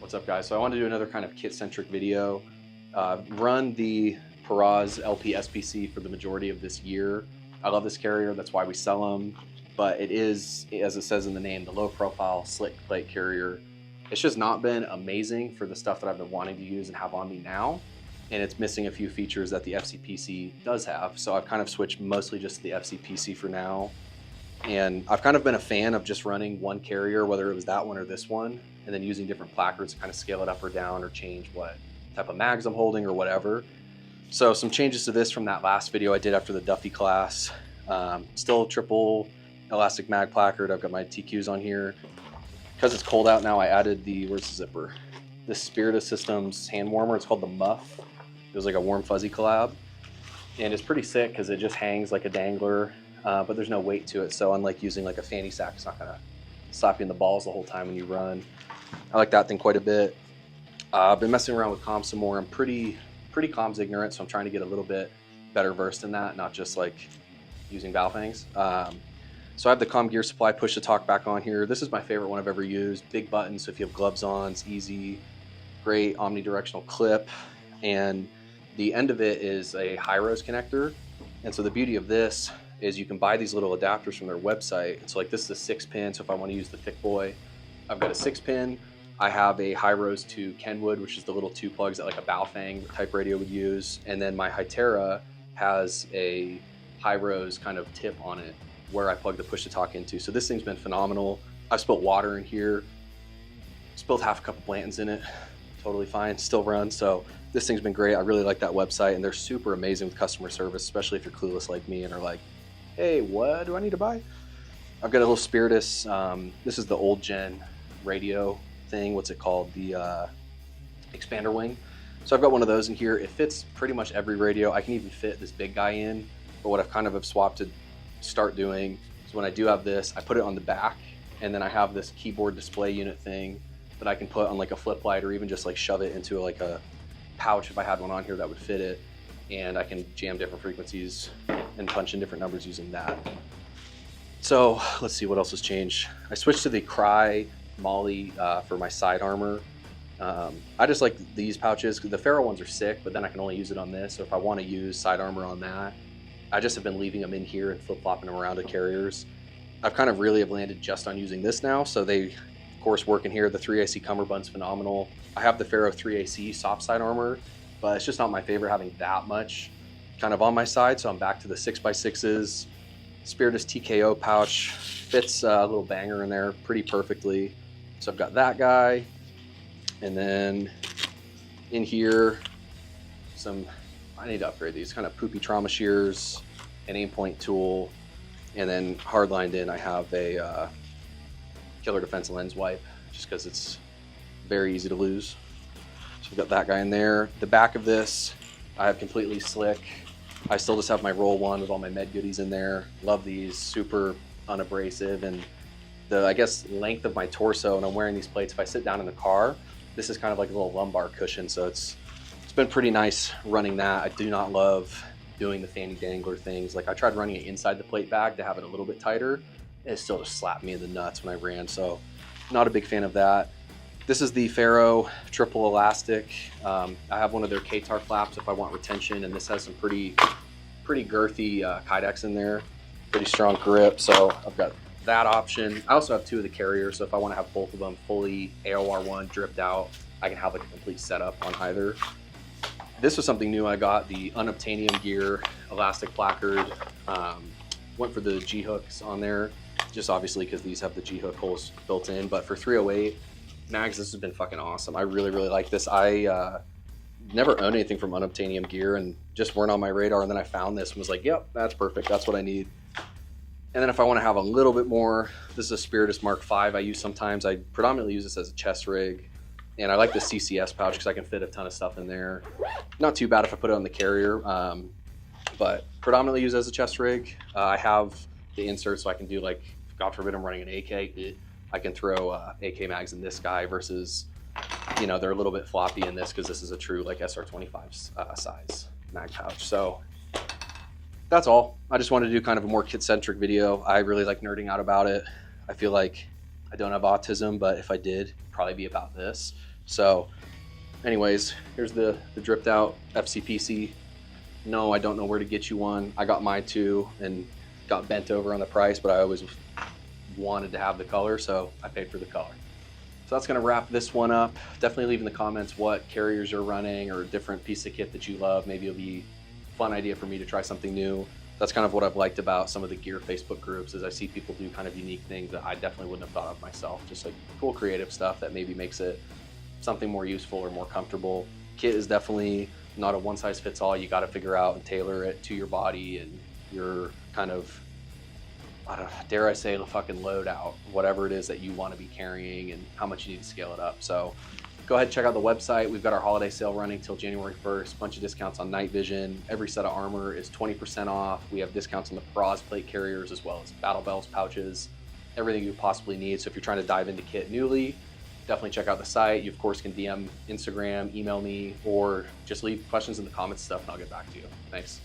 What's up, guys? So I wanted to do another kind of kit-centric video. Run the Perroz LPSPC for the majority of this year. I love this carrier, that's why we sell them. But it is, as it says in the name, the low-profile slick plate carrier. It's just not been amazing for the stuff that I've been wanting to use and have on me now. And it's missing a few features that the FCPC does have. So I've kind of switched mostly just to the FCPC for now. And I've kind of been a fan of just running one carrier, whether it was that one or this one, and then using different placards to kind of scale it up or down or change what type of mags I'm holding or whatever. So some changes to this from that last video I did after the Duffy class. Still triple elastic mag placard. I've got my TQs on here. Because it's cold out now, I added the, where's the zipper? The Spiritus Systems hand warmer. It's called the Muff. It was like a WrmFzy collab. And it's pretty sick because it just hangs like a dangler. But there's no weight to it, so unlike using like a fanny sack, it's not gonna slap you in the balls the whole time when you run. I like that thing quite a bit. I've been messing around with comms some more. I'm pretty comms ignorant, so I'm trying to get a little bit better versed in that, not just like using valve hangs. So I have the Comm Gear Supply push to talk back on here. This is my favorite one I've ever used. Big button, so if you have gloves on, it's easy. Great omnidirectional clip, and the end of it is a Hirose connector. And so the beauty of this is you can buy these little adapters from their website. So like this is a 6-pin, so if I want to use the thick boy, I've got a 6-pin. I have a Hirose to Kenwood, which is the little 2 plugs that like a Baofeng type radio would use. And then my Hytera has a Hirose kind of tip on it where I plug the push to talk into. So this thing's been phenomenal. I've spilled water in here, spilled half a cup of Blanton's in it, totally fine, still runs. So this thing's been great. I really like that website, and they're super amazing with customer service, especially if you're clueless like me and are like, hey, what do I need to buy? I've got a little Spiritus. This is the old gen radio thing. What's it called? The expander wing. So I've got one of those in here. It fits pretty much every radio. I can even fit this big guy in. But what I've kind of have swapped to start doing is when I do have this, I put it on the back, and then I have this keyboard display unit thing that I can put on like a flip light, or even just like shove it into like a pouch if I had one on here that would fit it. And I can jam different frequencies and punch in different numbers using that. So let's see what else has changed. I switched to the Crye molle for my side armor. I just like these pouches because the Ferro ones are sick, but then I can only use it on this. So if I want to use side armor on that, I just have been leaving them in here and flip-flopping them around to carriers. I've kind of really have landed just on using this now. So they, of course, work in here. The 3AC Cummerbund's phenomenal. I have the Ferro 3AC soft side armor, but it's just not my favorite having that much kind of on my side. So I'm back to the 6x6s. Spiritus TKO pouch fits a little banger in there pretty perfectly. So I've got that guy. And then in here, I need to upgrade these kind of poopy trauma shears, an aim point tool. And then hardlined in, I have a killer defense lens wipe, just because it's very easy to lose. So we've got that guy in there. The back of this, I have completely slick. I still just have my roll one with all my med goodies in there. Love these, super unabrasive. And the, I guess, length of my torso, and I'm wearing these plates, if I sit down in the car, this is kind of like a little lumbar cushion. So it's been pretty nice running that. I do not love doing the fanny dangler things. Like I tried running it inside the plate bag to have it a little bit tighter. It still just slapped me in the nuts when I ran. So not a big fan of that. This is the Ferro triple elastic. I have one of their KTAR flaps if I want retention, and this has some pretty girthy kydex in there, pretty strong grip. So I've got that option. I also have 2 of the carriers, so if I want to have both of them fully AOR1 dripped out, I can have like a complete setup on either. This was something new I got, the Unobtanium gear elastic placard. Went for the G-hooks on there, just obviously because these have the G-hook holes built in, but for 308 mags, this has been fucking awesome. I really like this. I never owned anything from Unobtanium gear and just weren't on my radar, and then I found this and was like, yep, that's perfect, that's what I need. And then if I want to have a little bit more, this is a Spiritus Mark 5 I use sometimes. I predominantly use this as a chest rig, and I like the CCS pouch because I can fit a ton of stuff in there. Not too bad if I put it on the carrier, but predominantly use it as a chest rig. I have the insert so I can do, like, God forbid I'm running an AK, I can throw AK mags in this guy versus, you know, they're a little bit floppy in this because this is a true like SR25 size mag pouch. So that's all. I just wanted to do kind of a more kid-centric video. I really like nerding out about it. I feel like I don't have autism, but if I did, it'd probably be about this. So anyways, here's the dripped out FCPC. No, I don't know where to get you one. I got mine too and got bent over on the price, but I always wanted to have the color, so I paid for the color. So that's gonna wrap this one up. Definitely leave in the comments what carriers you're running or a different piece of kit that you love. Maybe it'll be a fun idea for me to try something new. That's kind of what I've liked about some of the gear Facebook groups, is I see people do kind of unique things that I definitely wouldn't have thought of myself. Just like cool creative stuff that maybe makes it something more useful or more comfortable. Kit is definitely not a one size fits all. You got to figure out and tailor it to your body and your kind of, I don't know, dare I say, the fucking loadout, whatever it is that you want to be carrying and how much you need to scale it up. So go ahead and check out the website. We've got our holiday sale running till January 1st. Bunch of discounts on night vision. Every set of armor is 20% off. We have discounts on the Perroz plate carriers as well as battle bells, pouches, everything you possibly need. So if you're trying to dive into kit newly, definitely check out the site. You of course can DM Instagram, email me, or just leave questions in the comments stuff and I'll get back to you. Thanks.